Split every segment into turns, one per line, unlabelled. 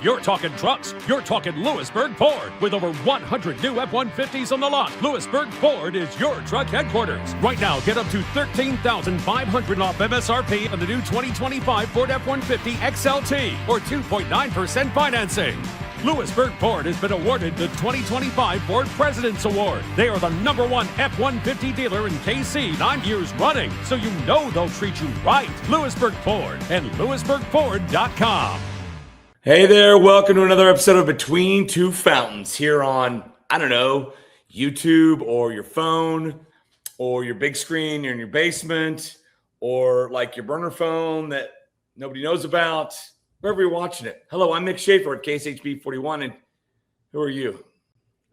If you're talking trucks, you're talking Lewisburg Ford. With over 100 new F-150s on the lot, Lewisburg Ford is your truck headquarters. Right now, get up to $13,500 off MSRP on the new 2025 Ford F-150 XLT or 2.9% financing. Lewisburg Ford has been awarded the 2025 Ford President's Award. They are the #1 F-150 dealer in KC 9 years running, so you know they'll treat you right. Lewisburg Ford and LewisburgFord.com.
Hey there, welcome to another episode of Between Two Fountains here on, YouTube or your phone or your big screen. You're in your basement or like your burner phone that nobody knows about. Wherever you're watching it. Hello, I'm Mick Shaffer at KSHB 41, and who are you?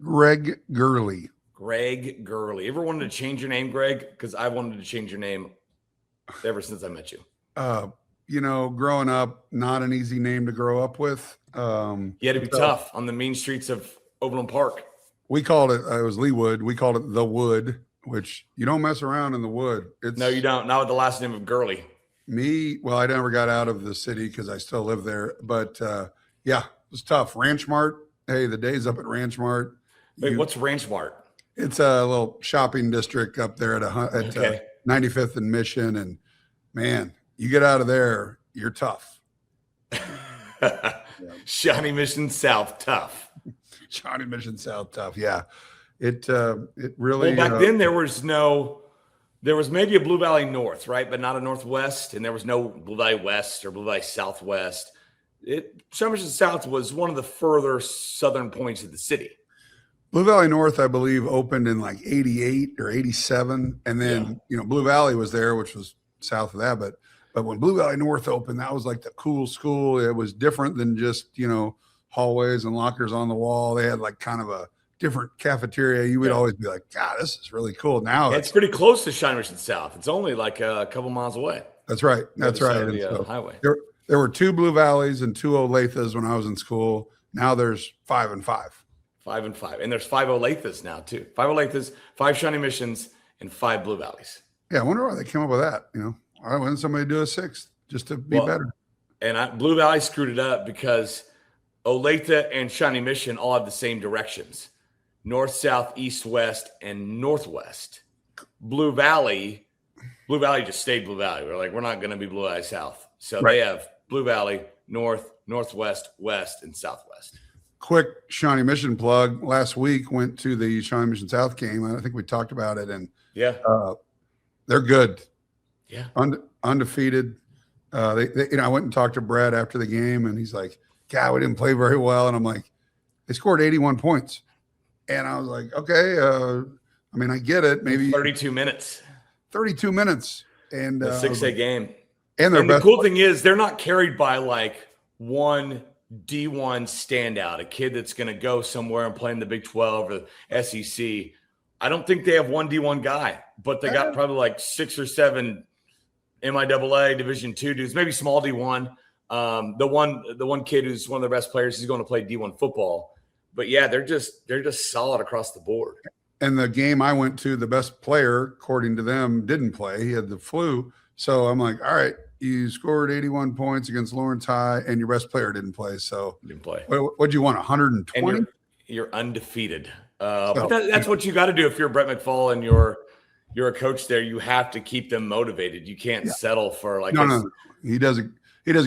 Greg Gurley.
Greg Gurley. Ever wanted to change your name, Greg? Because I wanted to change your name ever since I met you.
Growing up, not an easy name to grow up with.
You had to be tough on the mean streets of Overland Park.
We called it, it was Leewood. We called it the Wood, which you don't mess around in the Wood.
No, you don't. Not with the last name of Gurley.
I never got out of the city because I still live there. But, it was tough. Ranch Mart. Hey, the days up at Ranch Mart.
Wait, what's Ranch Mart?
It's a little shopping district up there at 95th and Mission. And, man, you get out of there, you're tough.
Shawnee Mission South, tough.
Shawnee Mission South, tough. Yeah. It really.
Well, back then there was maybe a Blue Valley North, right? But not a Northwest. And there was no Blue Valley West or Blue Valley Southwest. Shawnee Mission South was one of the further southern points of the city.
Blue Valley North, I believe, opened in like 88 or 87. And then, Blue Valley was there, which was south of that. But when Blue Valley North opened, that was like the cool school. It was different than just, hallways and lockers on the wall. They had like kind of a different cafeteria. You would always be like, God, this is really cool. Now
it's pretty close to Shawnee Mission South. It's only like a couple miles away.
That's right. That's right.
The highway.
There were 2 Blue Valleys and 2 Olathes when I was in school. Now there's 5 and 5.
5 and 5. And there's 5 Olathes now too. 5 Olathes, 5 Shawnee Missions, and 5 Blue Valleys.
Yeah, I wonder why they came up with that. Why wouldn't somebody do a 6th just to be better?
And Blue Valley screwed it up because Olathe and Shawnee Mission all have the same directions: north, south, east, west, and northwest. Blue Valley just stayed Blue Valley. We're not going to be Blue Valley South. So They have Blue Valley, north, northwest, west, and southwest.
Quick Shawnee Mission plug. Last week went to the Shawnee Mission South game. I think we talked about it. And they're good. Yeah. Undefeated. I went and talked to Brad after the game, and he's like, God, we didn't play very well. And I'm like, they scored 81 points. And I was like, okay, I get it. Maybe
32 minutes.
32 minutes. And
a 6A game.
And
the cool thing is they're not carried by like one D1 standout, a kid that's going to go somewhere and play in the Big 12 or the SEC. I don't think they have one D1 guy, but they got probably like 6 or 7 MIAA Division II dudes, maybe small D1. The one kid who's one of their best players, he's going to play D1 football. But yeah, they're just solid across the board.
And the game I went to, the best player, according to them, didn't play. He had the flu. So I'm like, all right, you scored 81 points against Lawrence High, and your best player didn't play. So
didn't play.
What'd you want? 120?
You're undefeated. But that's what you got to do if you're Brett McFall and you're a coach there. You have to keep them motivated. You can't settle for like
no. He does a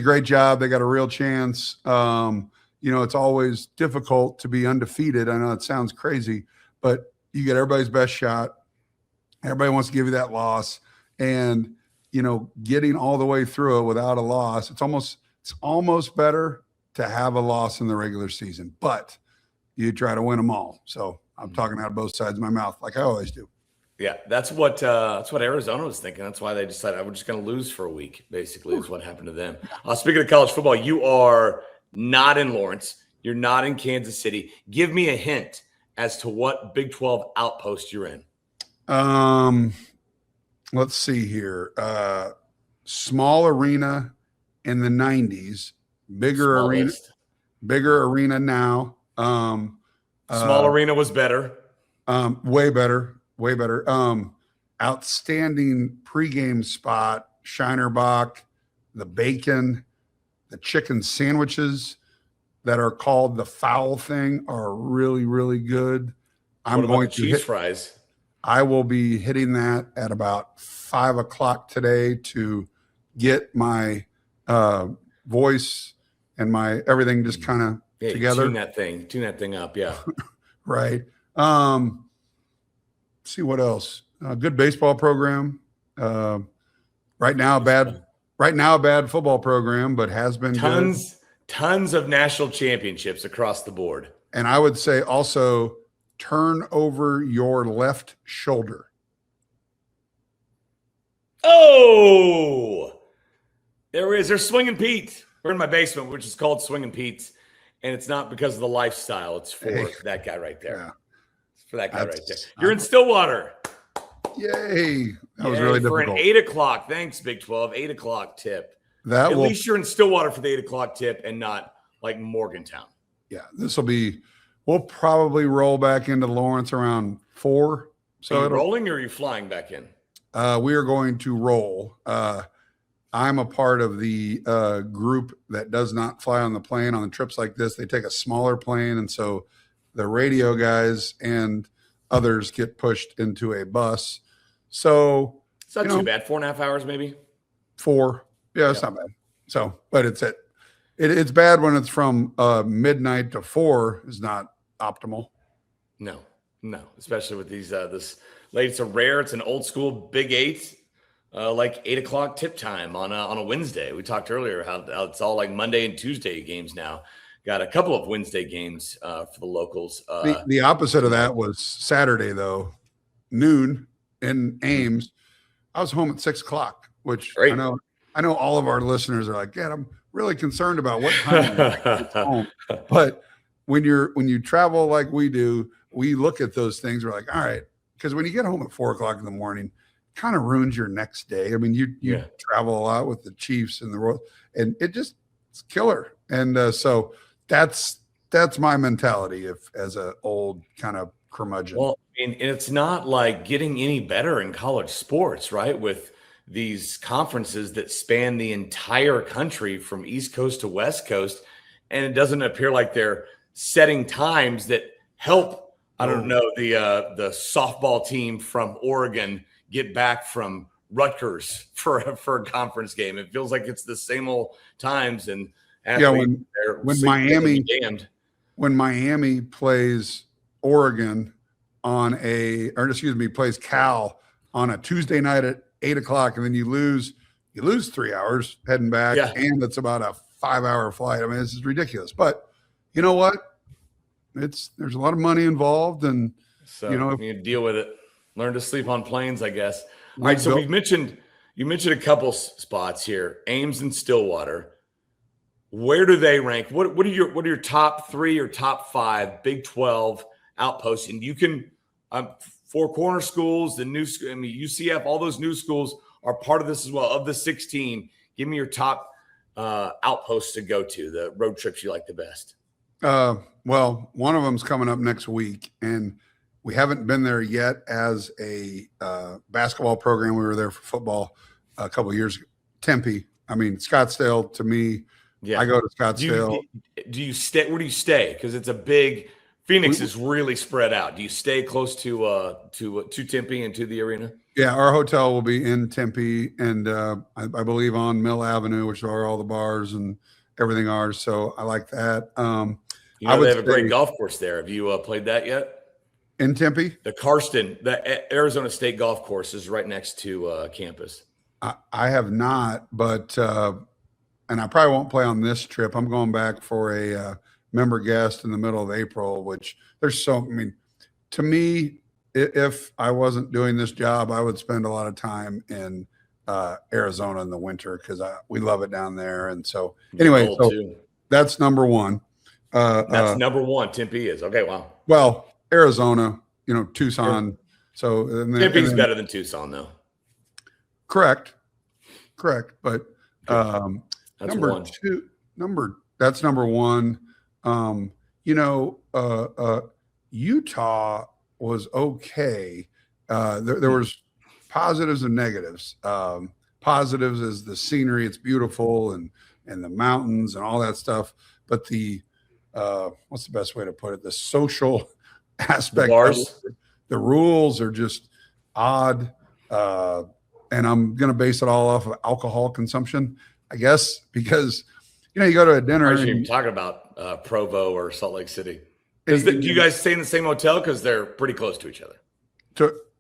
great job. They got a real chance. It's always difficult to be undefeated. I know it sounds crazy, but you get everybody's best shot. Everybody wants to give you that loss. And, getting all the way through it without a loss, it's almost better to have a loss in the regular season, but you try to win them all. So I'm talking out of both sides of my mouth like I always do.
Yeah, that's what Arizona was thinking. That's why they decided we're just going to lose for a week, basically, is what happened to them. Speaking of college football, you are not in Lawrence. You're not in Kansas City. Give me a hint as to what Big 12 outpost you're in.
Let's see here. Small arena in the 90s, bigger arena now.
Small arena was better.
Way better. Outstanding pregame spot, Shinerbach, the bacon, the chicken sandwiches. that are called the foul thing are really, really good. I'm going to
cheese fries.
I will be hitting that at about 5 o'clock today to get my voice and my everything just kind of together.
Tune that thing up. Yeah.
Right. See what else? Good baseball program. Right now, a bad football program, but has been
tons of national championships across the board.
And I would say also turn over your left shoulder.
Oh, there is. There's Swinging Pete. We're in my basement, which is called Swinging Pete's, and it's not because of the lifestyle. It's for that guy right there. Yeah. It's for that guy right there. You're in Stillwater.
Yay. That was really difficult.
For an 8 o'clock. Thanks, Big 12. 8 o'clock tip. At least you're in Stillwater for the 8 o'clock tip and not like Morgantown.
Yeah, we'll probably roll back into Lawrence around 4. So
are you rolling or are you flying back in?
We are going to roll. I'm a part of the group that does not fly on the plane on the trips like this. They take a smaller plane, and so the radio guys and others get pushed into a bus. So
it's not too bad. 4.5 hours, maybe
4. Yeah, it's not bad. So, but it's bad when it's from midnight to 4 is not optimal.
No, especially with these this late. It's an old school Big 8, like 8 o'clock tip time on a Wednesday. We talked earlier how it's all like Monday and Tuesday games now. Got a couple of Wednesday games for the locals.
The opposite of that was Saturday though, noon in Ames. I was home at 6 o'clock, which great. I know all of our listeners are like, "Dad, I'm really concerned about what time it's home." But when you travel like we do, we look at those things. We're like, all right, because when you get home at 4 o'clock in the morning, it kind of ruins your next day. I mean, you travel a lot with the Chiefs and the Royals, and it's killer. And so that's my mentality as an old kind of curmudgeon.
Well, and it's not like getting any better in college sports, right? With these conferences that span the entire country from East Coast to West Coast, and it doesn't appear like they're setting times that help, I don't know, the softball team from Oregon get back from Rutgers for a conference game. It feels like it's the same old times. And
when Miami plays Oregon plays Cal on a Tuesday night at 8 o'clock, and then you lose 3 hours heading back, and it's about a 5-hour flight. I mean, this is ridiculous. But you know what? There's a lot of money involved, and
so you deal with it. Learn to sleep on planes, I guess. All right, so you mentioned a couple spots here, Ames and Stillwater. Where do they rank? What are your top 3 or top 5 Big 12 outposts? And you can Four Corner schools, the new, UCF, all those new schools are part of this as well. Of the 16, give me your top outposts to go to, the road trips you like the best.
Well, one of them's coming up next week, and we haven't been there yet as a basketball program. We were there for football a couple of years ago. Tempe. I mean, Scottsdale to me. Yeah. I go to Scottsdale.
Do you stay? Where do you stay? Because it's a big. Phoenix is really spread out. Do you stay close to Tempe and to the arena?
Yeah, our hotel will be in Tempe, and I believe on Mill Avenue, which are all the bars and everything are. So I like that.
They have a great golf course there. Have you played that yet?
In Tempe?
The Arizona State golf course is right next to campus.
I have not, but and I probably won't play on this trip. I'm going back for a member guest in the middle of April, which to me, if I wasn't doing this job, I would spend a lot of time in Arizona in the winter because we love it down there. And so anyway, that's number one.
That's number one. Tempe is. Okay. Wow.
Well, Arizona, Tucson. So
Tempe's better than Tucson though.
Correct. But
that's
that's number one. Utah was okay. There was positives and negatives. Positives is the scenery; it's beautiful, and the mountains and all that stuff. But the what's the best way to put it? The social aspect.
Bars.
The rules are just odd. And I'm going to base it all off of alcohol consumption, I guess, because, you go to a dinner.
Are you talking about Provo or Salt Lake City? Do you guys stay in the same hotel? Because they're pretty close to each other.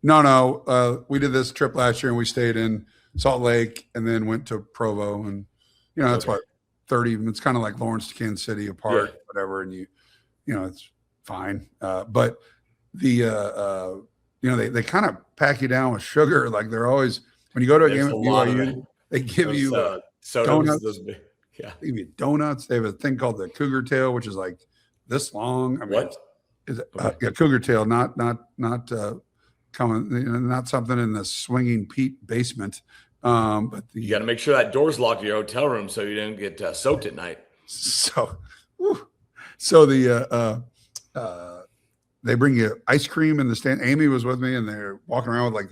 No. We did this trip last year and we stayed in Salt Lake and then went to Provo. And, that's what, 30, it's kind of like Lawrence to Kansas City apart, whatever. And it's fine. But the, they kind of pack you down with sugar. Like they're always, when you go to a game at BYU, they give you donuts. They give you donuts. They have a thing called the Cougar Tail, which is like this long. I mean,
what
is it? Cougar Tail, not coming, not something in the swinging peat basement. But
you got to make sure that door's locked to your hotel room so you don't get soaked at night.
So they bring you ice cream in the stand. Amy was with me, and they're walking around with like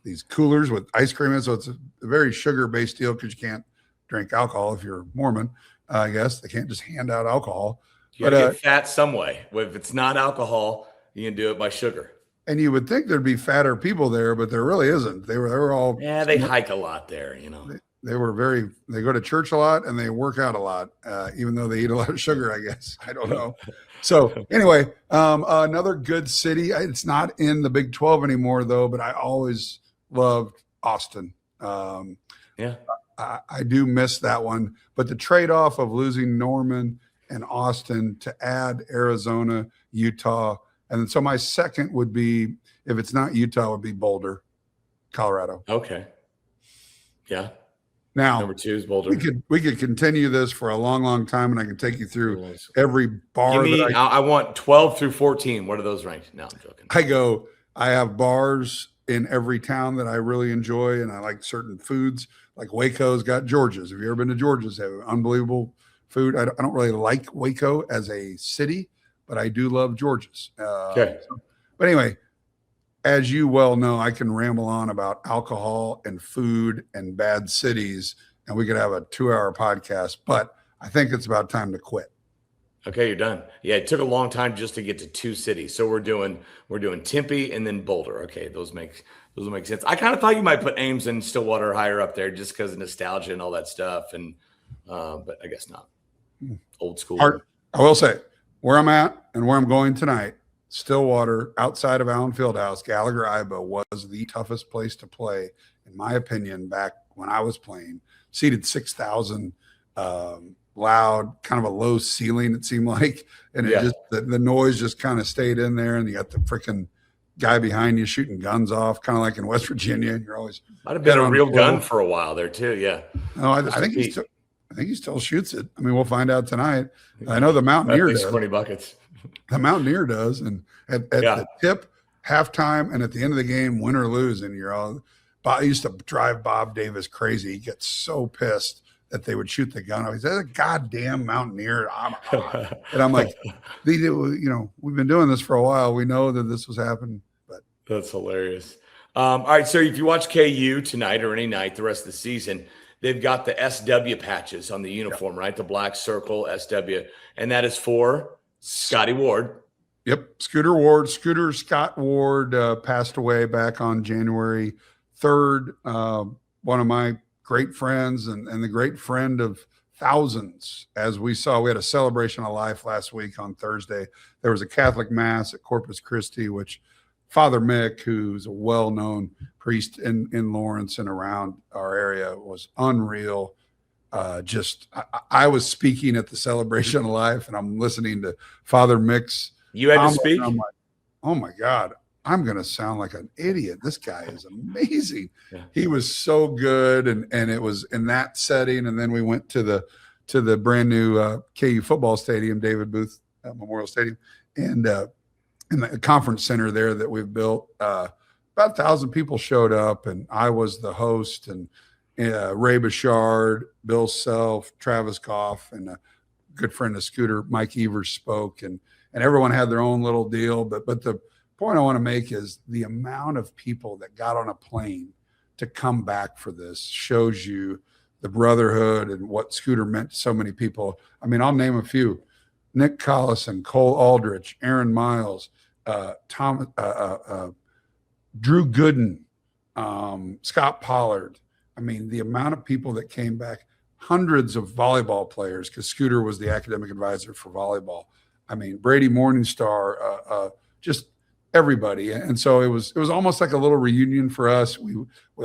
these coolers with ice cream in. So it's a very sugar-based deal because you can't drink alcohol if you're Mormon. I guess they can't just hand out alcohol.
You gotta get fat some way. If it's not alcohol, you can do it by sugar.
And you would think there'd be fatter people there, but there really isn't. They were all
they hike a lot there.
They go to church a lot and they work out a lot, even though they eat a lot of sugar, I guess. I don't know. So anyway, another good city. It's not in the Big 12 anymore though, but I always loved Austin. I do miss that one, but the trade-off of losing Norman and Austin to add Arizona, Utah, and so my second would be, if it's not Utah, would be Boulder, Colorado.
Okay. Yeah.
Now,
number 2 is Boulder.
We could continue this for a long, long time, and I can take you through every bar.
I want 12 through 14. What are those ranked? No, I'm joking.
I have bars in every town that I really enjoy, and I like certain foods. Like Waco's got George's. Have you ever been to George's? They have unbelievable food. I don't really like Waco as a city, but I do love George's.
Okay.
But anyway, as you well know, I can ramble on about alcohol and food and bad cities, and we could have a 2-hour podcast, but I think it's about time to quit.
Okay, you're done. Yeah, it took a long time just to get to 2 cities. So we're doing Tempe and then Boulder. Okay, those make sense. I kind of thought you might put Ames and Stillwater higher up there just because of nostalgia and all that stuff, and but I guess not. Old school.
I will say where I'm at and where I'm going tonight. Stillwater, outside of Allen Fieldhouse, Gallagher Iba was the toughest place to play, in my opinion, back when I was playing. Seated 6,000, loud, kind of a low ceiling, it seemed like. And it just the noise just kind of stayed in there, and you got the freaking guy behind you shooting guns off, kind of like in West Virginia. And you're always
might have been a real gun for a while there too. Yeah.
No, I think he still shoots it. I mean, we'll find out tonight. I know the Mountaineer does.
20 buckets.
The Mountaineer does, and at the tip, halftime, and at the end of the game, win or lose, and you're all. I used to drive Bob Davis crazy. He gets so pissed that they would shoot the gun off. He said, "A goddamn Mountaineer!" And I'm like, we've been doing this for a while. We know that this was happening, but
that's hilarious. All right, so if you watch KU tonight or any night the rest of the season, they've got the SW patches on the uniform, right? The black circle SW, and that is for Scotty Ward.
Yep. Scooter Scott Ward passed away back on January 3rd. One of my great friends and the great friend of thousands. As we saw, we had a celebration of life last week on Thursday. There was a Catholic mass at Corpus Christi, which Father Mick, who's a well-known priest in Lawrence and around our area, was unreal. I was speaking at the celebration of life, and I'm listening to Father Mick's.
You had to speak?
I'm like, oh my God, I'm going to sound like an idiot. This guy is amazing. Yeah. He was so good. And it was in that setting. And then we went to the brand new KU football stadium, David Booth Memorial Stadium, and in the conference center there that we've built. About 1,000 people showed up, and I was the host, and Ray Bouchard, Bill Self, Travis Goff, and a good friend of Scooter, Mike Evers, spoke, and everyone had their own little deal. But the point I want to make is the amount of people that got on a plane to come back for this shows you the brotherhood and what Scooter meant to so many people. I mean, I'll name a few. Nick Collison, Cole Aldrich, Aaron Miles, Drew Gooden, Scott Pollard. I mean, the amount of people that came back, hundreds of volleyball players, because Scooter was the academic advisor for volleyball. I mean, Brady Morningstar, just everybody. And so it was almost like a little reunion for us. We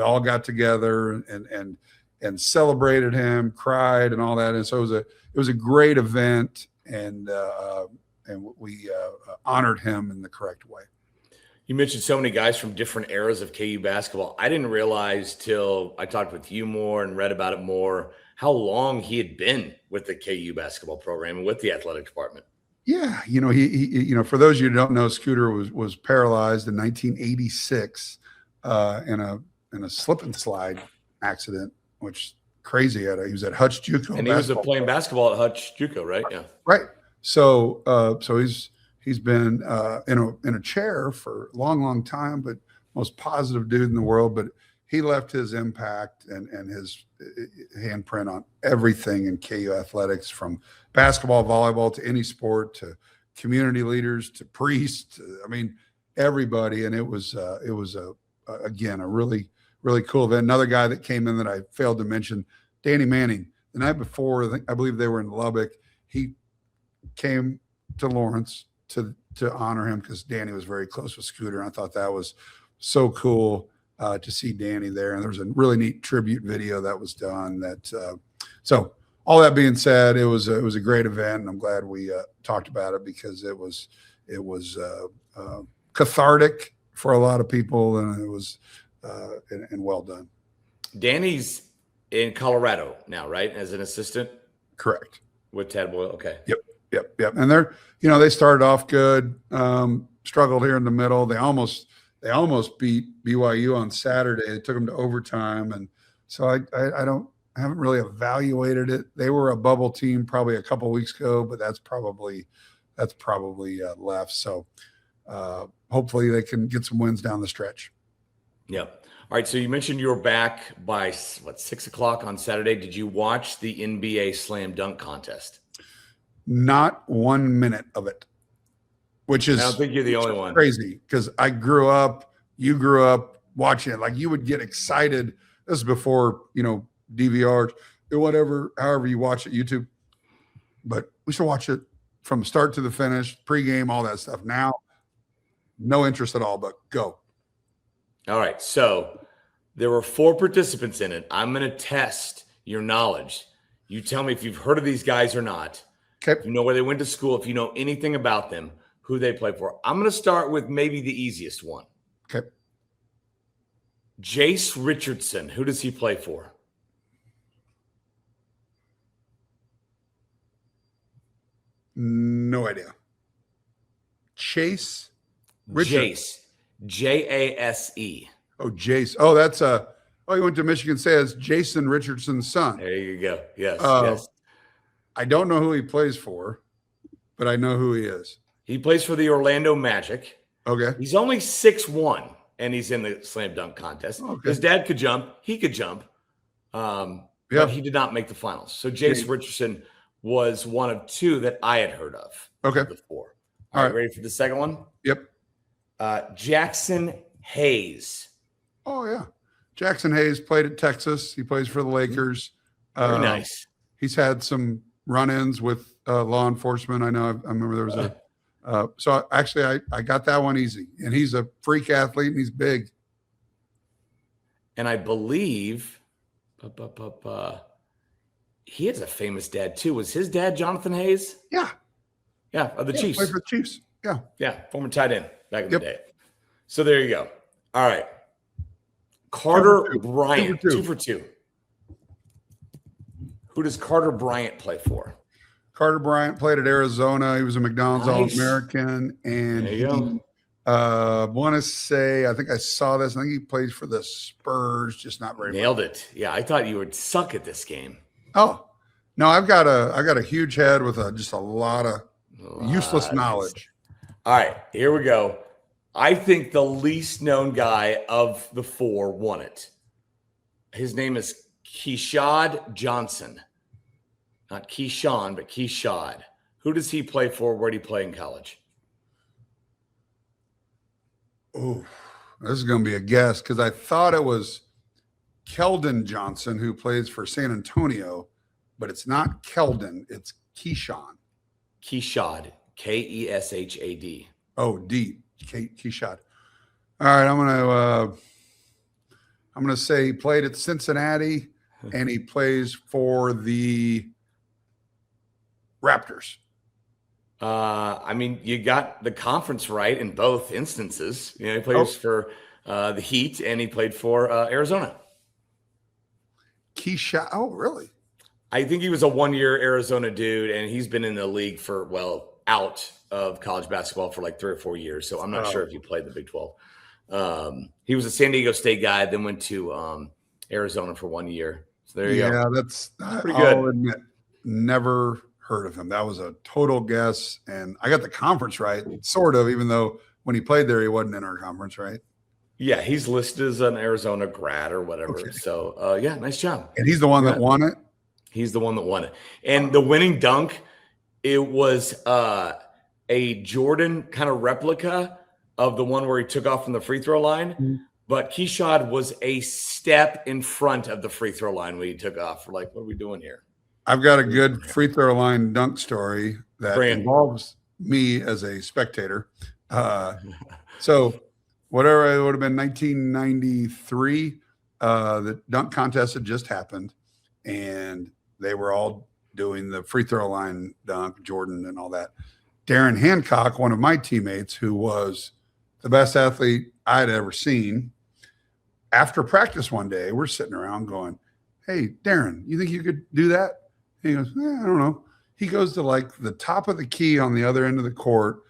all got together and celebrated him, cried and all that. And so it was a great event, and we honored him in the correct way.
You mentioned so many guys from different eras of KU basketball. I didn't realize till I talked with you more and read about it more how long he had been with the KU basketball program and with the athletic department.
Yeah, he for those of you who don't know, Scooter was paralyzed in 1986 in a slip and slide accident, which crazy. He was at Hutch JUCO,
and he was playing basketball at Hutch JUCO, right? Yeah,
right. So he's been in a chair for a long time, but most positive dude in the world. But he left his impact and his handprint on everything in KU athletics, from basketball, volleyball, to any sport, to community leaders, to priests. I mean, everybody. And it was again, a really, really cool event. Another guy that came in that I failed to mention, Danny Manning. The night before, I believe they were in Lubbock. He came to Lawrence to honor him because Danny was very close with Scooter. And I thought that was so cool to see Danny there. And there was a really neat tribute video that was done. So all that being said, it was a great event, and I'm glad we talked about it because it was cathartic for a lot of people, and it was and well done. Danny's
in Colorado now, right? As an assistant?
Correct.
With Tad Boyle. Okay.
Yep. And they started off good, struggled here in the middle. They almost beat BYU on Saturday. It took them to overtime. And so I haven't really evaluated it. They were a bubble team probably a couple of weeks ago, but that's probably left. So hopefully they can get some wins down the stretch.
Yep. All right, so you mentioned you were back by, 6 o'clock on Saturday. Did you watch the NBA slam dunk contest?
Not 1 minute of it, which is,
I don't think you're the only one.
Crazy, because you grew up watching it. Like, you would get excited. This is before, DVR or whatever, however you watch it, YouTube. But we should watch it from start to the finish, pregame, all that stuff. Now, no interest at all, but go.
All right, so there were 4 participants in it. I'm going to test your knowledge. You tell me if you've heard of these guys or not.
Okay.
If you know where they went to school, if you know anything about them, who they play for. I'm going to start with maybe the easiest one.
Okay.
Jace Richardson. Who does he play for?
No idea. Chase Richardson.
Jace. Jase.
Oh, Jace. Oh, that's he went to Michigan State. It's Jason Richardson's son.
There you go. Yes. Yes.
I don't know who he plays for, but I know who he is.
He plays for the Orlando Magic.
Okay.
He's only 6'1", and he's in the slam dunk contest.
Okay.
His dad could jump. He could jump. But he did not make the finals. So Jace Richardson was one of 2 that I had heard of.
Okay.
Before. All right. Ready for the second one?
Yep.
Jackson Hayes.
Oh, yeah. Jackson Hayes played at Texas. He plays for the Lakers.
Very nice.
He's had some run-ins with law enforcement. I know. I remember there was so actually I got that one easy. And he's a freak athlete, and he's big.
And I believe he has a famous dad, too. Was his dad Jonathan Hayes?
Yeah.
Yeah, of the Chiefs.
Played for the Chiefs. Yeah.
Yeah, former tight end back in the day. So there you go. All right. Carter Bryant, 2 for 2. Who does Carter Bryant play for?
Carter Bryant played at Arizona. He was a McDonald's All-American. And he want to say, I think I saw this. I think he plays for the Spurs, just not very
Nailed
much.
it. Yeah, I thought you would suck at this game.
Oh, no, I've got a huge head with just a lot of useless knowledge.
All right, here we go. I think the least known guy of the 4 won it. His name is Keyshawn Johnson. Not Keyshawn, but Keyshawn. Who does he play for? Where did he play in college?
Oh, this is going to be a guess because I thought it was Keldon Johnson who plays for San Antonio, but it's not Keldon. It's Keyshawn.
Keshad, Keshad.
Oh, D. Keshad. All right, I'm gonna say he played at Cincinnati, and he plays for the Raptors.
I mean, you got the conference right in both instances. You know, he plays for the Heat, and he played for Arizona.
Keyshawn. Oh, really?
I think he was a one-year Arizona dude, and he's been in the league for, out of college basketball for like 3 or 4 years. So I'm not sure if he played the Big 12. He was a San Diego State guy, then went to Arizona for 1 year. So there you go.
Yeah, that's
pretty good.
I'll admit, never heard of him. That was a total guess. And I got the conference right, sort of, even though when he played there, he wasn't in our conference, right?
Yeah, he's listed as an Arizona grad or whatever.
Okay.
So, yeah, nice job.
And he's the one that won it?
He's the one that won it. And the winning dunk, it was a Jordan kind of replica of the one where he took off from the free throw line. Mm-hmm. But Keshad was a step in front of the free throw line when he took off. We're like, what are we doing here?
I've got a good free throw line dunk story that involves me as a spectator. So whatever, it would have been 1993. The dunk contest had just happened, and they were all doing the free throw line dunk, Jordan and all that. Darren Hancock, one of my teammates, who was the best athlete I'd ever seen, after practice one day, we're sitting around going, hey, Darren, you think you could do that? And he goes, I don't know. He goes to like the top of the key on the other end of the court,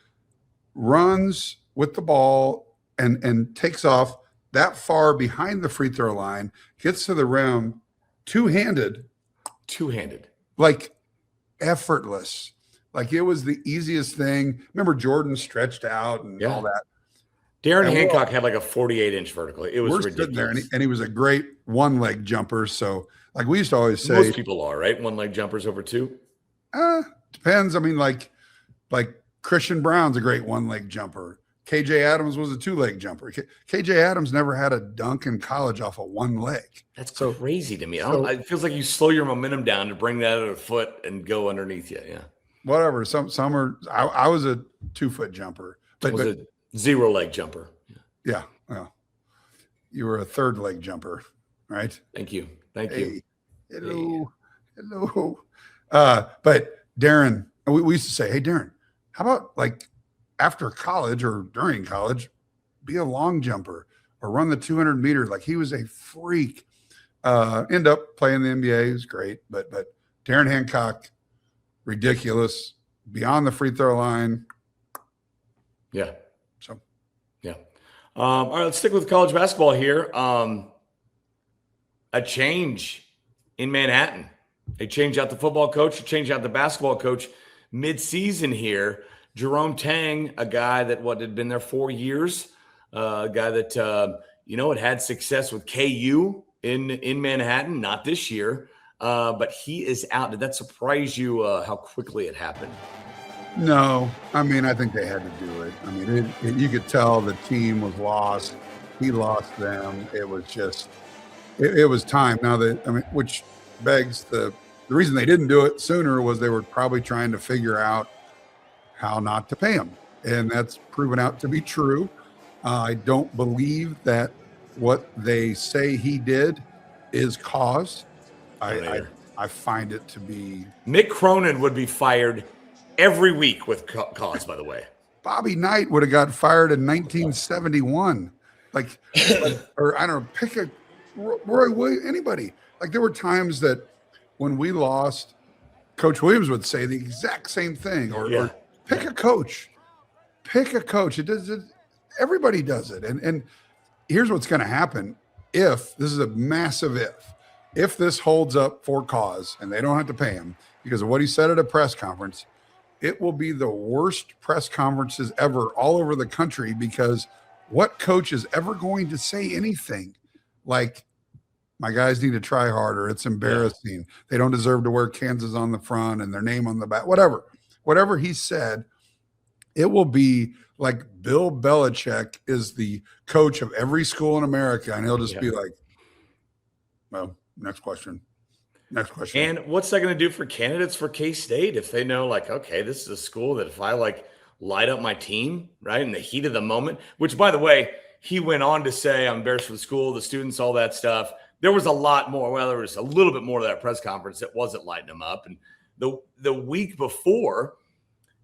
runs with the ball and takes off that far behind the free throw line, gets to the rim, two-handed, like effortless. Like it was the easiest thing. Remember Jordan stretched out and all that.
Darren Hancock had like a 48-inch vertical. It was ridiculous.
There, and he was a great one-leg jumper. So like we used to always say.
Most people are, right? One-leg jumpers over two?
Depends. I mean, like Christian Brown's a great one-leg jumper. KJ Adams was a two-leg jumper. KJ Adams never had a dunk in college off of one leg.
That's so crazy to me. It feels like you slow your momentum down to bring that other foot and go underneath you. Yeah.
Whatever. Some are. I was a 2-foot jumper.
But a 0-leg jumper.
Yeah. Well, you were a 3rd-leg jumper, right?
Thank you.
Hello. But Darren, we used to say, hey, Darren, how about like after college or during college, be a long jumper or run the 200 meter. Like he was a freak. End up playing the NBA. He was great. But Darren Hancock, ridiculous, beyond the free throw line.
Yeah.
So,
yeah. All right, let's stick with college basketball here. A change in Manhattan. They change out the football coach, they change out the basketball coach mid-season here. Jerome Tang, a guy that had been there 4 years, a guy that had had success with KU in Manhattan, not this year, but he is out. Did that surprise you how quickly it happened?
No, I mean, I think they had to do it. I mean, you could tell the team was lost. He lost them. It was just, it was time. Now which begs the reason they didn't do it sooner was they were probably trying to figure out how not to pay him. And that's proven out to be true. I don't believe that what they say he did is cause. I find it to be.
Mick Cronin would be fired every week with cause, by the way.
Bobby Knight would have got fired in 1971. Or I don't know, pick a Roy Williams, anybody. Like there were times that when we lost, Coach Williams would say the exact same thing, or pick a coach. Pick a coach. It does it. Everybody does it. And here's what's going to happen if this is a massive if this holds up for cause and they don't have to pay him because of what he said at a press conference, it will be the worst press conferences ever all over the country because what coach is ever going to say anything like, my guys need to try harder. It's embarrassing. They don't deserve to wear Kansas on the front and their name on the back, whatever whatever he said, it will be like Bill Belichick is the coach of every school in America, and he'll just be like, well, next question. Next question.
And what's that going to do for candidates for K-State if they know, like, okay, this is a school that if I light up my team, right, in the heat of the moment, which, by the way, he went on to say, I'm embarrassed for the school, the students, all that stuff. There was a lot more. Well, there was a little bit more to that press conference that wasn't lighting them up. And the week before,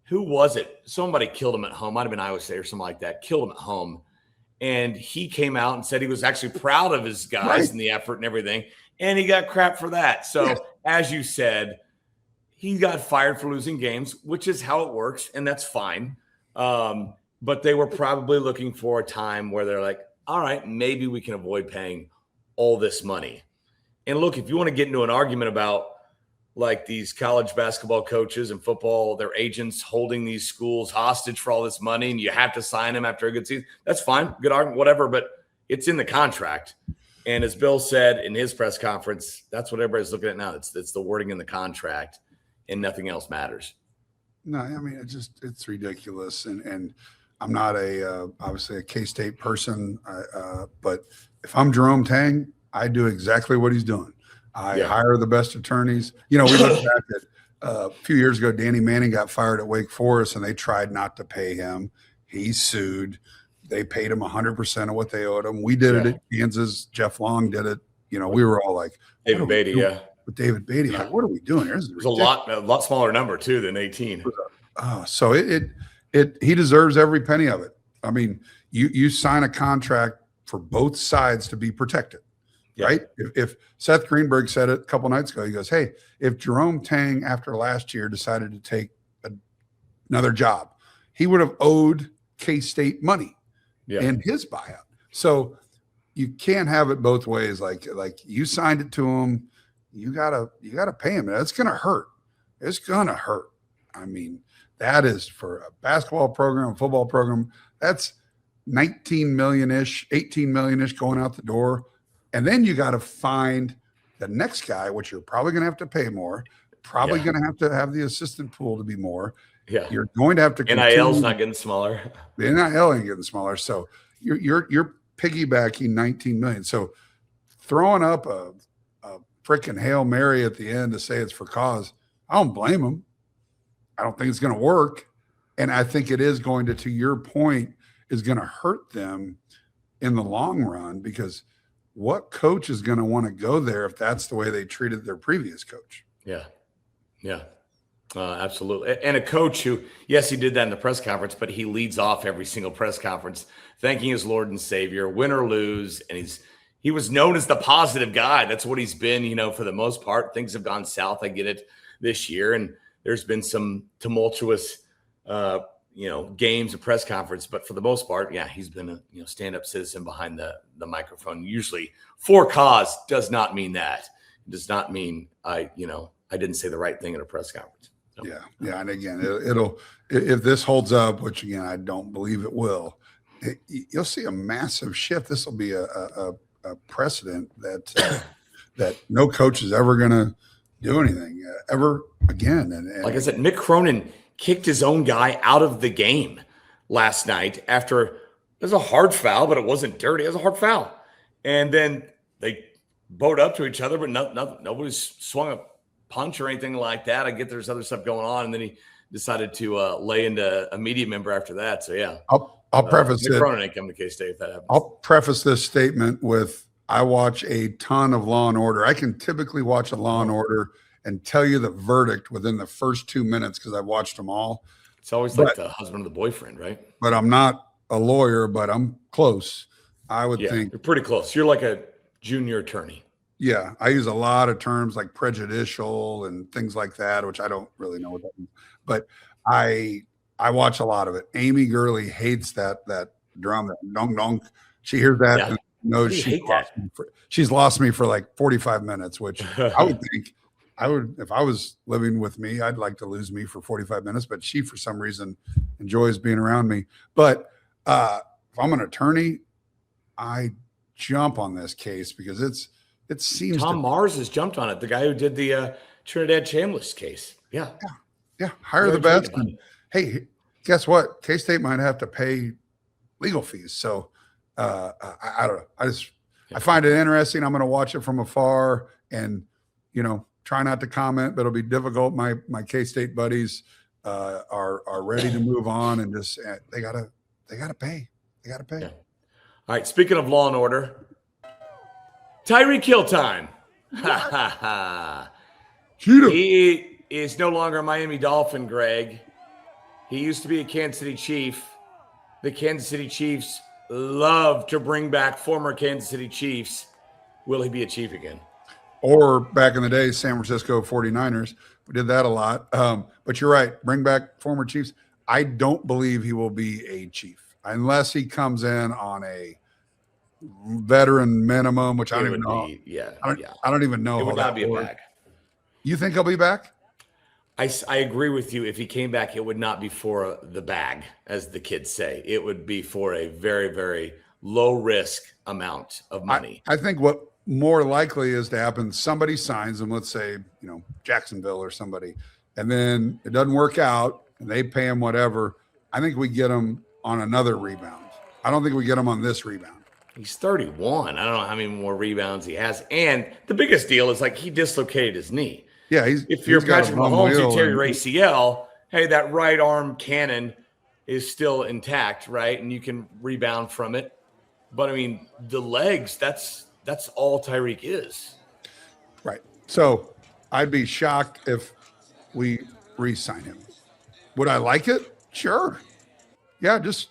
who was it? Somebody killed him at home. Might have been Iowa State or something like that. Killed him at home. And he came out and said he was actually proud of his guys and the effort and everything. And he got crap for that. So, as you said, he got fired for losing games, which is how it works, and that's fine. But they were probably looking for a time where they're like, all right, maybe we can avoid paying all this money. And look, if you want to get into an argument about like these college basketball coaches and football, their agents holding these schools hostage for all this money, and you have to sign them after a good season, that's fine. Good argument, whatever, but it's in the contract. And as Bill said in his press conference, that's what everybody's looking at now. It's the wording in the contract, and nothing else matters.
No, I mean, it's ridiculous. And I'm not obviously a K-State person, but if I'm Jerome Tang, I do exactly what he's doing. I hire the best attorneys. You know, we look back at a few years ago, Danny Manning got fired at Wake Forest, and they tried not to pay him. He sued. They paid him 100% of what they owed him. We did it at Kansas. Jeff Long did it. You know, we were all like,
David Beatty,
with David Beatty, like, what are we doing here?
It was a lot smaller number too than 18.
So he deserves every penny of it. I mean, you sign a contract for both sides to be protected, right? If Seth Greenberg said it a couple nights ago, he goes, hey, if Jerome Tang after last year decided to take another job, he would have owed K-State money in his buyout. So you can't have it both ways. Like you signed it to him, you gotta pay him. That's gonna hurt. It's gonna hurt. I mean, that is for a basketball program, a football program. That's 19 million-ish, 18 million-ish going out the door. And then you got to find the next guy, which you're probably going to have to pay more, probably going to have the assistant pool to be more.
Yeah.
You're going to have to
NIL's not getting smaller.
The NIL ain't getting smaller. So you're piggybacking 19 million. So throwing up a freaking Hail Mary at the end to say it's for cause, I don't blame them. I don't think it's going to work. And I think it is going to your point, is going to hurt them in the long run, because what coach is going to want to go there if that's the way they treated their previous coach?
Yeah. Absolutely. And a coach who, yes, he did that in the press conference, but he leads off every single press conference thanking his Lord and Savior, win or lose. And he was known as the positive guy. That's what he's been, for the most part. Things have gone south. I get it this year. And there's been some tumultuous, games and press conference, but for the most part, he's been a stand-up citizen behind the microphone. Usually for cause does not mean that. It does not mean I didn't say the right thing at a press conference. So.
Yeah. And again, it'll, if this holds up, which again, I don't believe it will, you'll see a massive shift. This will be a precedent that no coach is ever going to do anything ever again. And
like I said, Mick Cronin kicked his own guy out of the game last night after it was a hard foul, but it wasn't dirty. It was a hard foul. And then they bowed up to each other, but nobody's swung a punch or anything like that. I get there's other stuff going on. And then he decided to lay into a media member after that. So, yeah.
I'll preface
Mick Cronin ain't coming to K-State if that happens.
I'll preface this statement with, I watch a ton of Law and Order. I can typically watch a Law and Order and tell you the verdict within the first 2 minutes because I've watched them all.
It's always like the husband or the boyfriend, right?
But I'm not a lawyer, but I'm close. I would think.
You're pretty close. You're like a junior attorney.
Yeah. I use a lot of terms like prejudicial and things like that, which I don't really know what that means. But I watch a lot of it. Amy Gurley hates that drum, that dong dong. She hears that and knows she's lost me for like 45 minutes, which I would think if I was living with me, I'd like to lose me for 45 minutes, but she, for some reason, enjoys being around me. But if I'm an attorney, I jump on this case because it seems
Tom Mars has jumped on it. The guy who did the Trinidad Chambliss case. Yeah.
Yeah, hire the best. And, hey, guess what? K-State might have to pay legal fees. So I don't know. I find it interesting. I'm going to watch it from afar and, try not to comment, but it'll be difficult. My K-State buddies are ready to move on and just they gotta pay. They gotta pay.
Yeah. All right. Speaking of Law and Order, Tyreek Hill time. Ha ha ha. He is no longer a Miami Dolphin, Greg. He used to be a Kansas City Chief. The Kansas City Chiefs love to bring back former Kansas City Chiefs. Will he be a Chief again?
Or back in the day, San Francisco 49ers. We did that a lot. But you're right. Bring back former Chiefs. I don't believe he will be a Chief unless he comes in on a veteran minimum, which I don't even know. I don't even know.
It would not be a bag.
You think he'll be back?
I agree with you. If he came back, it would not be for the bag, as the kids say. It would be for a very, very low risk amount of money.
I think what more likely is to happen, somebody signs him, let's say, Jacksonville or somebody, and then it doesn't work out and they pay him whatever. I think we get him on another rebound. I don't think we get him on this rebound.
He's 31. I don't know how many more rebounds he has. And the biggest deal is he dislocated his knee.
Yeah,
if you're Patrick Mahomes, you tear your ACL, hey, that right arm cannon is still intact, right? And you can rebound from it. But the legs, that's all Tyreek is.
Right. So I'd be shocked if we re-sign him. Would I like it? Sure. Yeah, just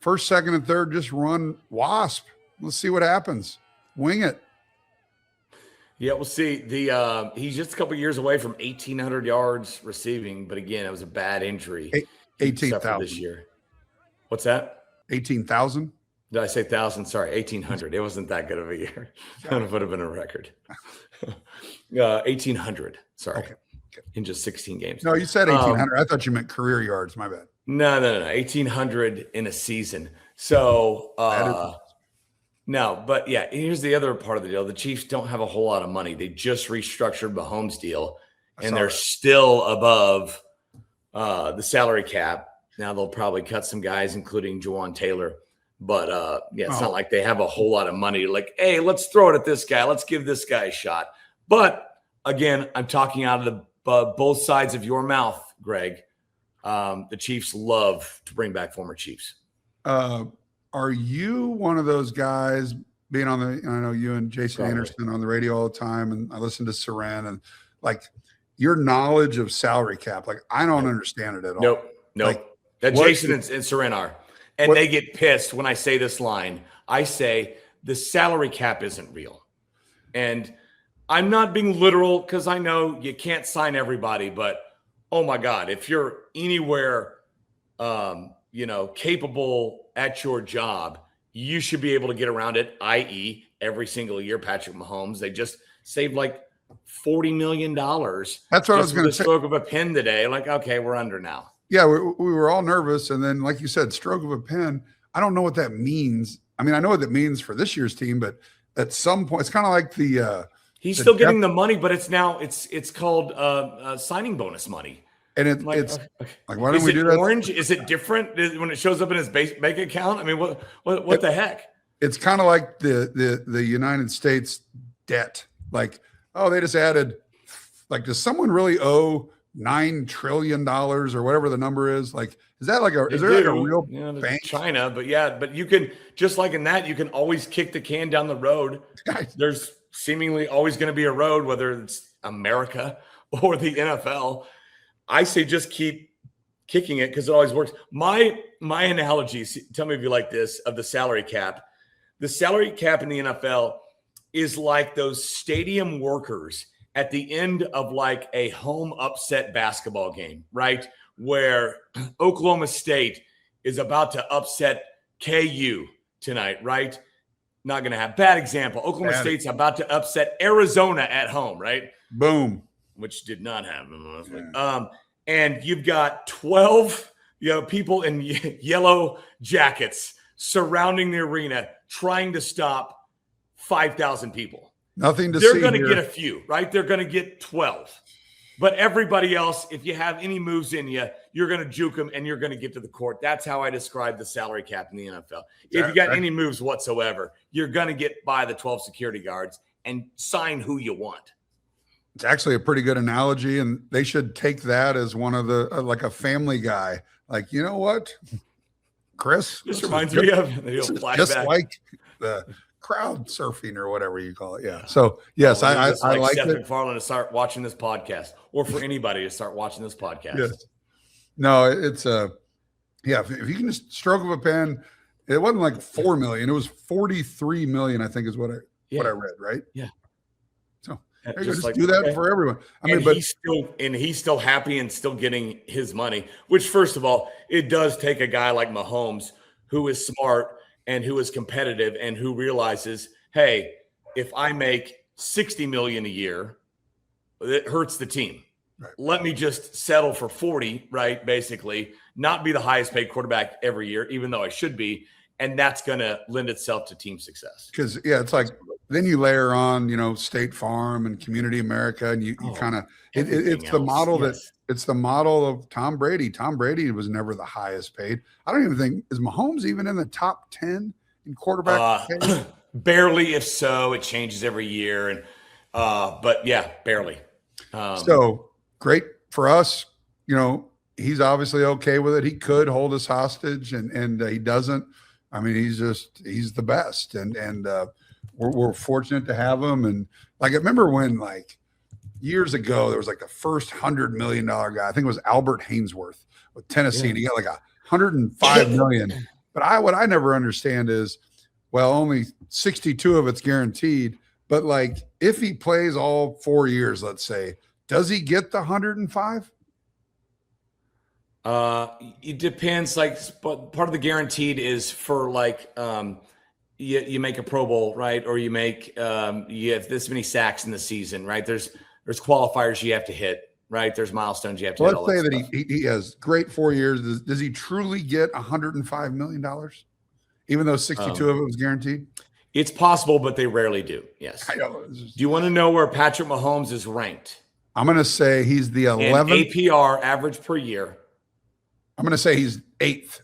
first, second, and third, just run WASP. Let's see what happens. Wing it.
Yeah, we'll see. He's just a couple years away from 1,800 yards receiving, but again, it was a bad injury.
18,000
this year. What's that?
18,000.
Did I say 1,000? Sorry, 1,800. It wasn't that good of a year. That would have been a record. 1,800. Sorry, okay. In just 16 games.
No, you said 1,800. I thought you meant career yards. My bad.
No. 1,800 in a season. So. No, but yeah, here's the other part of the deal. The Chiefs don't have a whole lot of money. They just restructured Mahomes' deal, and they're still above the salary cap. Now they'll probably cut some guys, including Jawan Taylor. But it's not like they have a whole lot of money. Like, hey, let's throw it at this guy. Let's give this guy a shot. But again, I'm talking out of the both sides of your mouth, Greg. The Chiefs love to bring back former Chiefs.
Are you one of those guys being on I know you and Jason Anderson on the radio all the time, and I listen to Seren, and your knowledge of salary cap, I don't understand it at all.
Nope. Jason and Seren are. And they get pissed when I say this line. I say the salary cap isn't real. And I'm not being literal because I know you can't sign everybody, but oh my God, if you're anywhere capable at your job, you should be able to get around it, i.e. every single year, Patrick Mahomes. They just saved $40 million.
That's what I was going to say.
Stroke of a pen today. Okay, we're under now.
Yeah, we were all nervous. And then, like you said, stroke of a pen. I don't know what that means. I know what that means for this year's team, but at some point, it's kind of like
he's still getting the money, but it's called signing bonus money.
And it's why don't we do that?
Orange? Is it different when it shows up in his bank account? What the heck?
It's kind of like the United States debt. They just added. Does someone really owe $9 trillion or whatever the number is? Is that is there a real bank?
China, but you can, just like in that, you can always kick the can down the road. There's seemingly always going to be a road, whether it's America or the NFL. I say just keep kicking it because it always works. My analogy, tell me if you like this, of the salary cap. The salary cap in the NFL is like those stadium workers at the end of a home upset basketball game, right? Where Oklahoma State is about to upset KU tonight, right? Not going to have bad example. Oklahoma State's about to upset Arizona at home, right?
Boom.
Which did not happen. Yeah. And you've got 12 people in yellow jackets surrounding the arena trying to stop 5,000 people.
Nothing to
They're
see.
They're going to get a few, right? They're going to get 12. But everybody else, if you have any moves in you, you're going to juke them and you're going to get to the court. That's how I describe the salary cap in the NFL. If you got any moves whatsoever, you're going to get by the 12 security guards and sign who you want.
It's actually a pretty good analogy, and they should take that as one of the like a Family Guy. Like, you know what, Chris?
This reminds me of
just like the crowd surfing or whatever you call it. Yeah. So yes, I like
Seth
it.
MacFarlane to start watching this podcast, or for anybody to start watching this podcast.
Yes. No, it's yeah. If you can just stroke of a pen, it wasn't like 4 million. It was 43 million. I think is what I read. Right.
Yeah.
So
just
do that for everyone. I mean, but
he's still happy and still getting his money. Which, first of all, it does take a guy like Mahomes who is smart and who is competitive and who realizes, hey, if I make 60 million a year, it hurts the team.
Right.
Let me just settle for 40, right? Basically, not be the highest paid quarterback every year, even though I should be. And that's going to lend itself to team success.
Because, it's like then you layer on, State Farm and Community America, and you kind of it's the model it's the model of Tom Brady. Tom Brady was never the highest paid. I don't even think is Mahomes even in the top 10 in quarterback pay?
Barely, if so. It changes every year, and but yeah, barely.
So great for us. He's obviously okay with it. He could hold us hostage, and he doesn't. I mean, he's the best, and we're fortunate to have him. And like, I remember when years ago, there was the first $100 million guy. I think it was Albert Hainsworth with Tennessee, and he got $105 million. But what I never understand is, well, only 62 of it's guaranteed. But if he plays all 4 years, let's say, does he get the 105?
It depends. But part of the guaranteed is for you make a Pro Bowl, right? Or you make you have this many sacks in the season, right? There's qualifiers you have to hit, right? There's milestones you have to hit.
Let's say that he has great 4 years. Does he truly get $105 million, even though 62 of it was guaranteed?
It's possible, but they rarely do. Yes.
I know.
Do you want to know where Patrick Mahomes is ranked?
I'm going to say he's the 11th.
APR, average per year.
I'm going to say he's 8th.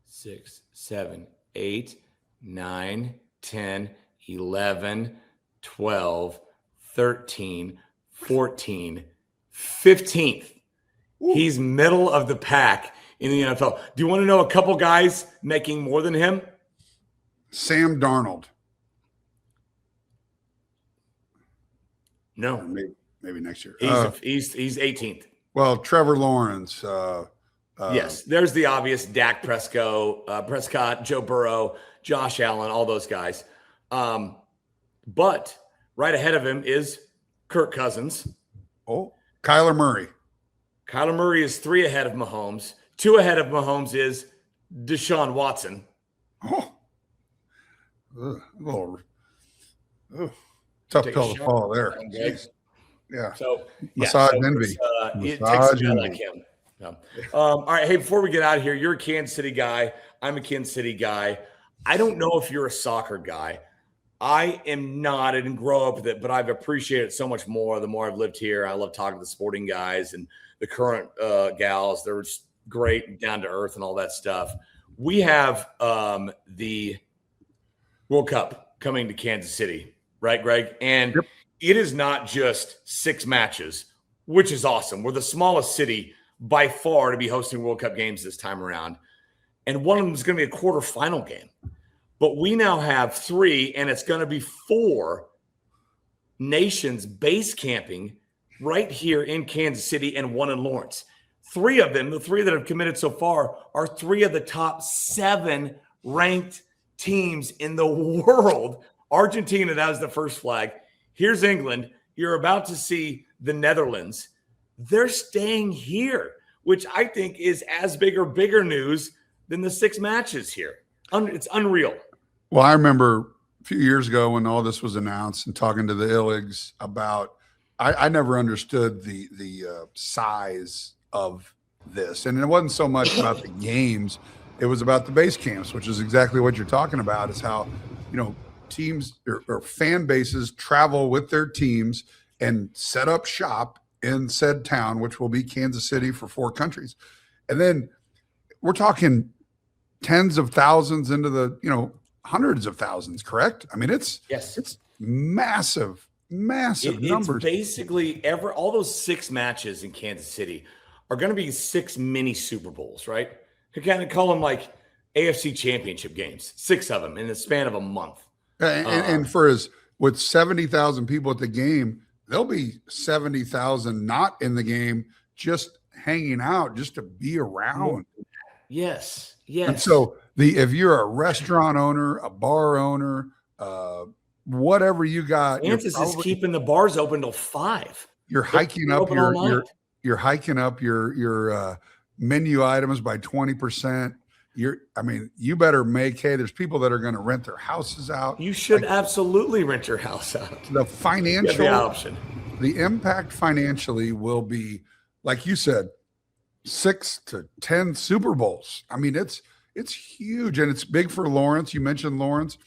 6, 7, 8, 9, 10, 11, 12, 13, 14, 15th. Ooh. He's middle of the pack in the NFL. Do you want to know a couple guys making more than him?
Sam Darnold.
No.
Maybe next year.
He's 18th.
Well, Trevor Lawrence.
Yes, there's the obvious Dak Prescott, Joe Burrow, Josh Allen, all those guys. But right ahead of him is Kirk Cousins.
Oh, Kyler Murray.
Kyler Murray is 3 ahead of Mahomes. 2 ahead of Mahomes is Deshaun Watson.
Oh, tough pill to follow there. Yeah.
So
massage envy.
It takes a guy like him. Yeah. All right. Hey, before we get out of here, you're a Kansas City guy. I'm a Kansas City guy. I don't know if you're a soccer guy. I am not. I didn't grow up with it, but I've appreciated it so much more the more I've lived here. I love talking to the sporting guys and the current gals. They're just great, down to earth, and all that stuff. We have the World Cup coming to Kansas City, right, Greg? And It is not just 6 matches, which is awesome. We're the smallest city by far to be hosting World Cup games this time around. And one of them is going to be a quarterfinal game. But we now have 3, and it's going to be 4 nations base camping right here in Kansas City and 1 in Lawrence. 3 of them, the 3 that have committed so far, are 3 of the top 7 ranked teams in the world. Argentina, that was the first flag. Here's England. You're about to see the Netherlands. They're staying here, which I think is as big or bigger news than the 6 matches here. It's unreal.
Well, I remember a few years ago when all this was announced and talking to the Illigs about, I never understood the size of this. And it wasn't so much about the games. It was about the base camps, which is exactly what you're talking about, is how, teams or fan bases travel with their teams and set up shop in said town, which will be Kansas City for 4 countries. And then we're talking tens of thousands into the, hundreds of thousands, correct? I mean, it's massive numbers.
It's basically all those 6 matches in Kansas City are going to be 6 mini Super Bowls, right? You kind of call them like AFC championship games, 6 of them in the span of a month.
And with 70,000 people at the game, there'll be 70,000 not in the game, just hanging out, just to be around.
Yes.
And so if you're a restaurant owner, a bar owner, whatever you got,
Kansas is keeping the bars open till 5.
You're hiking up you're hiking up your menu items by 20%. You better make hay. There's people that are going to rent their houses out.
You should absolutely rent your house out.
The financial
option,
the impact financially will be, like you said, 6 to 10 Super Bowls. I mean, it's huge, and it's big for Lawrence. You mentioned Lawrence.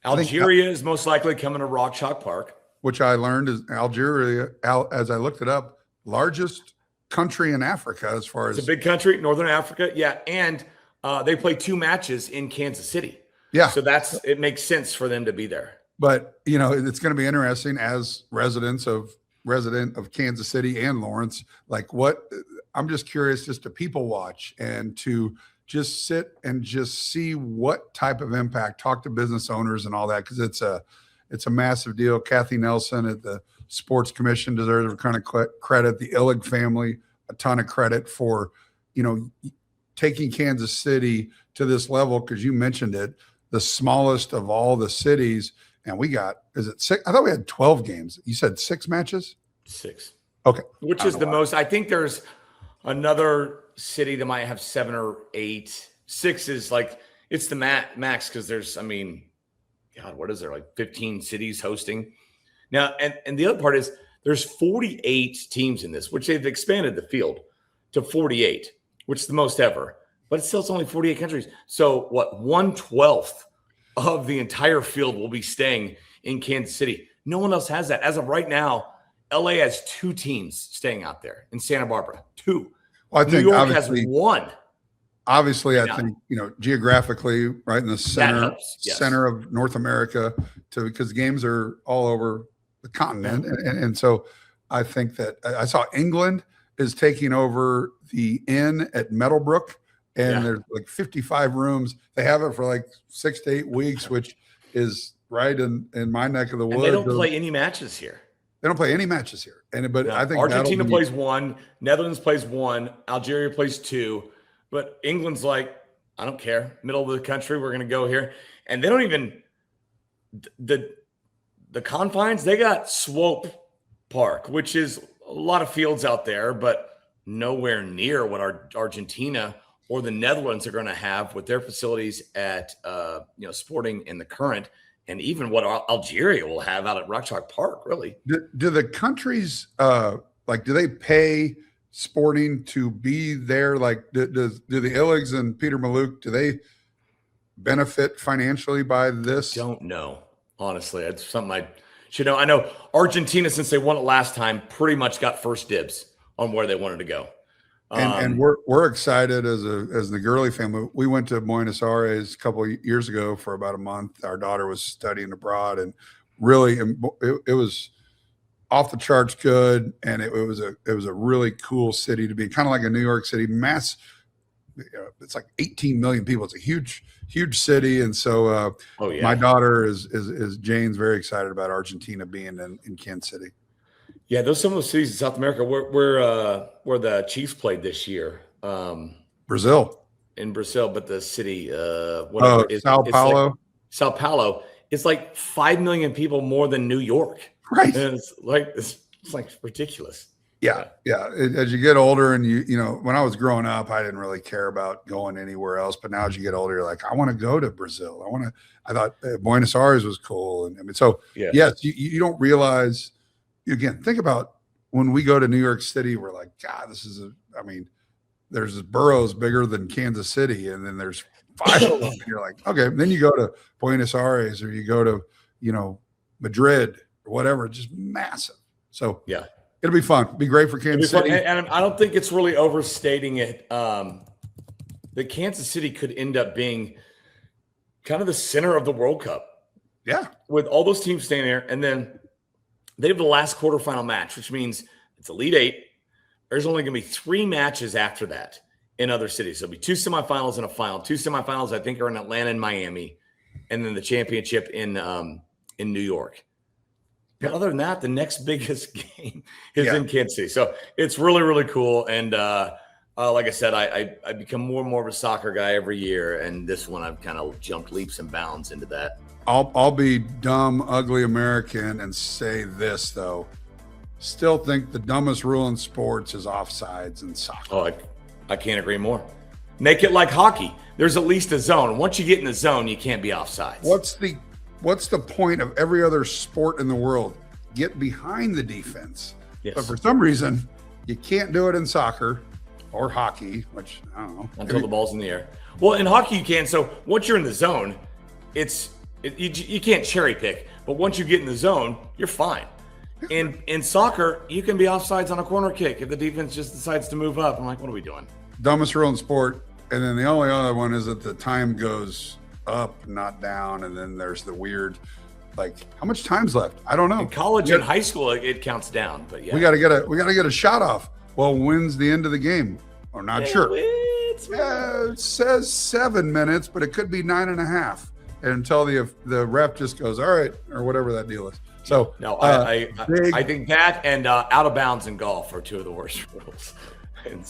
Algeria is most likely coming to Rock Chalk Park,
which I learned is Algeria. As I looked it up, largest country in Africa as far as
it's a big country, Northern Africa. Yeah, and they play 2 matches in Kansas City.
Yeah,
so it makes sense for them to be there.
But it's going to be interesting as resident of Kansas City and Lawrence. Like, I'm just curious, just to people watch and to just sit and just see what type of impact. Talk to business owners and all that, because it's a massive deal. Kathy Nelson at the Sports Commission deserves a kind of credit. The Illig family, a ton of credit for taking Kansas City to this level, because you mentioned it, the smallest of all the cities. And we got, is it 6? I thought we had 12 games. You said 6 matches?
6.
Okay.
Which is the most. I think there's another city that might have 7 or 8. 6 is like, it's the max, because there's, God, what is there, like 15 cities hosting? Now, and the other part is there's 48 teams in this, which they've expanded the field to 48, which is the most ever. But it's only 48 countries. So what, 1/12 of the entire field will be staying in Kansas City. No one else has that. As of right now, LA has 2 teams staying out there in Santa Barbara. 2.
Well, I think
New York has 1.
Obviously, I think, geographically, right in the center of North America, because games are all over the continent. And so I think that I saw England is taking over the inn at Meadowbrook, and there's like 55 rooms. They have it for like 6 to 8 weeks, which is right in my neck of the woods.
And they don't play any matches here.
They don't play any matches here. But I think
Argentina plays 1, Netherlands plays 1, Algeria plays 2, but England's like, I don't care, middle of the country, we're going to go here. And they don't even the confines. They got Swope Park, which is a lot of fields out there, but nowhere near what our Argentina or the Netherlands are going to have with their facilities at Sporting in the Current, and even what Algeria will have out at Rock Chalk Park. Really,
do the countries do they pay Sporting to be there? Like, do the Illigs and Peter Maluk, do they benefit financially by this?
I don't know, honestly. It's something I should know. I know Argentina, since they won it last time, pretty much got first dibs on where they wanted to go.
And we're excited as the Gurley family. We went to Buenos Aires a couple of years ago for about a month. Our daughter was studying abroad, and really it was off the charts good. And it was a really cool city to be, kind of like a New York City. It's like 18 million people. It's a huge city. And so my daughter is Jane's very excited about Argentina being in Kansas City.
Yeah, some of those cities in South America where the Chiefs played this year.
Brazil.
In Brazil, but the city,
Sao Paulo.
Sao Paulo. It's like 5 million people more than New York.
Right.
And it's like ridiculous.
Yeah. As you get older, and when I was growing up, I didn't really care about going anywhere else. But now as you get older, you're like, I want to go to Brazil. I thought Buenos Aires was cool. And yes, you don't realize. Again, think about when we go to New York City, we're like, God, there's boroughs bigger than Kansas City, and then there's 5 of them. And you're like, okay. And then you go to Buenos Aires, or you go to, Madrid or whatever, just massive. So
yeah,
it'll be fun. Be great for Kansas City.
And I don't think it's really overstating it. That Kansas City could end up being kind of the center of the World Cup.
Yeah.
With all those teams staying there. And then they have the last quarterfinal match, which means it's Elite Eight. There's only going to be 3 matches after that in other cities. There'll be 2 semifinals and a final. 2 semifinals, I think, are in Atlanta and Miami. And then the championship in New York. But other than that, the next biggest game is in Kansas City. So it's really, really cool. And like I said, I become more and more of a soccer guy every year. And this one, I've kind of jumped leaps and bounds into that.
I'll be dumb, ugly American and say this, though. Still think the dumbest rule in sports is offsides in soccer.
Oh, I can't agree more. Make it like hockey. There's at least a zone. Once you get in the zone, you can't be offsides.
What's the point of every other sport in the world? Get behind the defense.
Yes.
But for some reason, you can't do it in soccer or hockey, which I don't know.
Until the ball's in the air. Well, in hockey you can. So once you're in the zone, you can't cherry pick. But once you get in the zone, you're fine. In soccer, you can be offsides on a corner kick if the defense just decides to move up. I'm like, what are we doing?
Dumbest rule in sport. And then the only other one is that the time goes up, not down. And then there's the weird, like, how much time's left? I don't know.
In college and high school, it counts down. But yeah,
we got to get a shot off. Well, when's the end of the game? We're not sure. It says 7 minutes, but it could be 9.5 until the ref just goes, all right, or whatever that deal is. So
no, I think that and out of bounds in golf are 2 of the worst rules.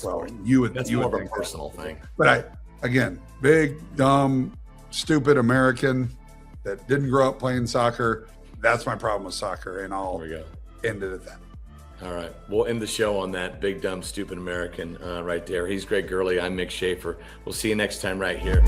Well,
that's more of a personal thing.
But again, big, dumb, stupid American that didn't grow up playing soccer. That's my problem with soccer, and I'll end it at that.
All right. We'll end the show on that big, dumb, stupid American right there. He's Greg Gurley. I'm Mick Shaffer. We'll see you next time right here.